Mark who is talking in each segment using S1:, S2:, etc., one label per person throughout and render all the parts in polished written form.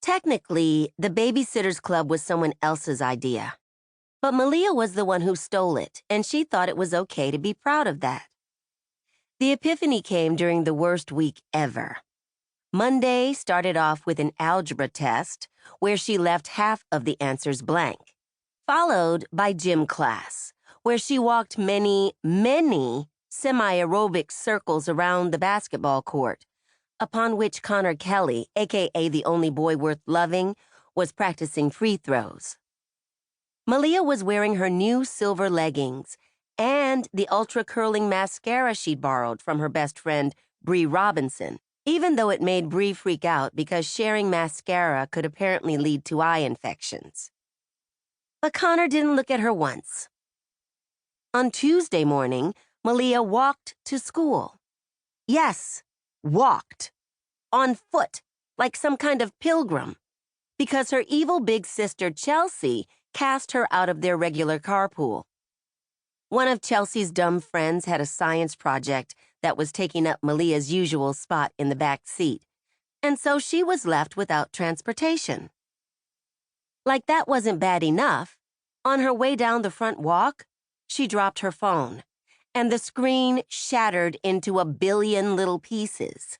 S1: Technically, the Babysitters Club was someone else's idea. But Malia was the one who stole it, and she thought it was okay to be proud of that. The epiphany came during the worst week ever. Monday started off with an algebra test where she left half of the answers blank, followed by gym class, where she walked many semi-aerobic circles around the basketball court, upon which Connor Kelly, a.k.a. the only boy worth loving, was practicing free throws. Malia was wearing her new silver leggings and the ultra-curling mascara she'd borrowed from her best friend, Bree Robinson, even though it made Bree freak out because sharing mascara could apparently lead to eye infections. But Connor didn't look at her once. On Tuesday morning, Malia walked to school. Yes, walked. On foot, like some kind of pilgrim, because her evil big sister Chelsea cast her out of their regular carpool. One of Chelsea's dumb friends had a science project that was taking up Malia's usual spot in the back seat, and so she was left without transportation. Like that wasn't bad enough, on her way down the front walk, she dropped her phone, and the screen shattered into a billion little pieces.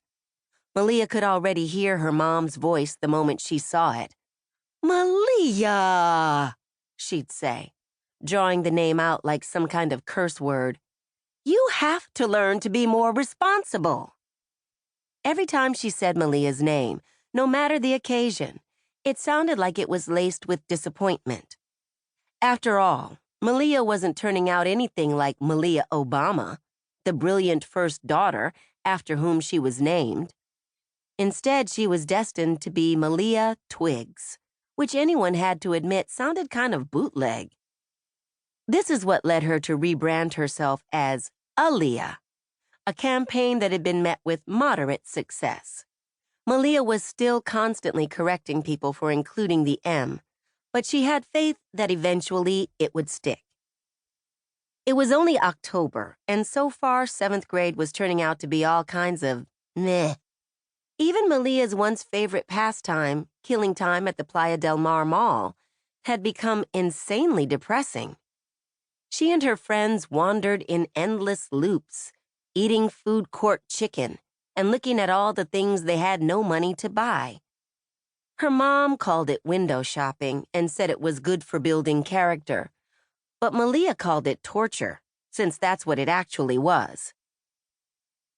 S1: Malia could already hear her mom's voice the moment she saw it. "Malia!" she'd say, drawing the name out like some kind of curse word. "You have to learn to be more responsible." Every time she said Malia's name, no matter the occasion, it sounded like it was laced with disappointment. After all, Malia wasn't turning out anything like Malia Obama, the brilliant first daughter after whom she was named. Instead, she was destined to be Malia Twiggs, which anyone had to admit sounded kind of bootleg. This is what led her to rebrand herself as Aaliyah, a campaign that had been met with moderate success. Malia was still constantly correcting people for including the M, but she had faith that eventually it would stick. It was only October, and so far 7th grade was turning out to be all kinds of meh. Even Malia's once favorite pastime, killing time at the Playa del Mar Mall, had become insanely depressing. She and her friends wandered in endless loops, eating food court chicken and looking at all the things they had no money to buy. Her mom called it window shopping and said it was good for building character, but Malia called it torture, since that's what it actually was.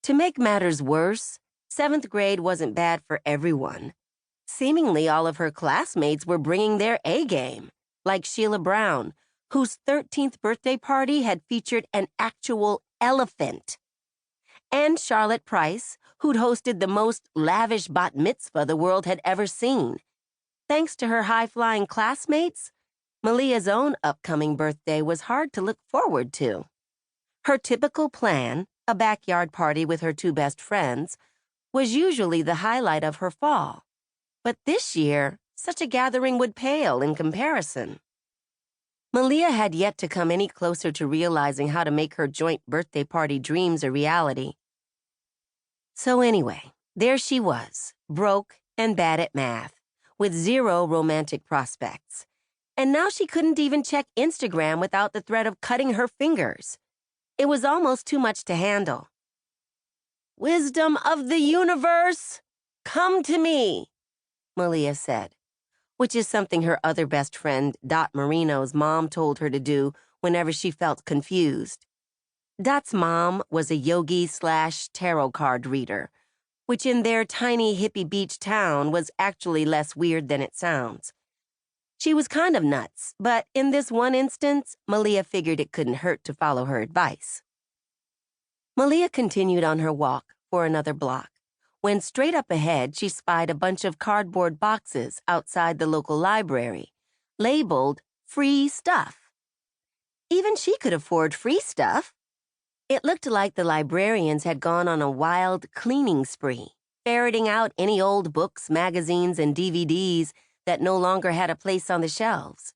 S1: To make matters worse, 7th grade wasn't bad for everyone. Seemingly all of her classmates were bringing their A game, like Sheila Brown, whose 13th birthday party had featured an actual elephant, and Charlotte Price, who'd hosted the most lavish bat mitzvah the world had ever seen. Thanks to her high-flying classmates, Malia's own upcoming birthday was hard to look forward to. Her typical plan, a backyard party with her two best friends, was usually the highlight of her fall. But this year, such a gathering would pale in comparison. Malia had yet to come any closer to realizing how to make her joint birthday party dreams a reality. So anyway, there she was, broke and bad at math, with zero romantic prospects. And now she couldn't even check Instagram without the threat of cutting her fingers. It was almost too much to handle. "Wisdom of the universe, come to me," Malia said, which is something her other best friend, Dot Marino's mom, told her to do whenever she felt confused. Dot's mom was a yogi/tarot card reader, which in their tiny hippie beach town was actually less weird than it sounds. She was kind of nuts, but in this one instance, Malia figured it couldn't hurt to follow her advice. Malia continued on her walk for another block, when straight up ahead she spied a bunch of cardboard boxes outside the local library, labeled free stuff. Even she could afford free stuff. It looked like the librarians had gone on a wild cleaning spree, ferreting out any old books, magazines, and DVDs that no longer had a place on the shelves.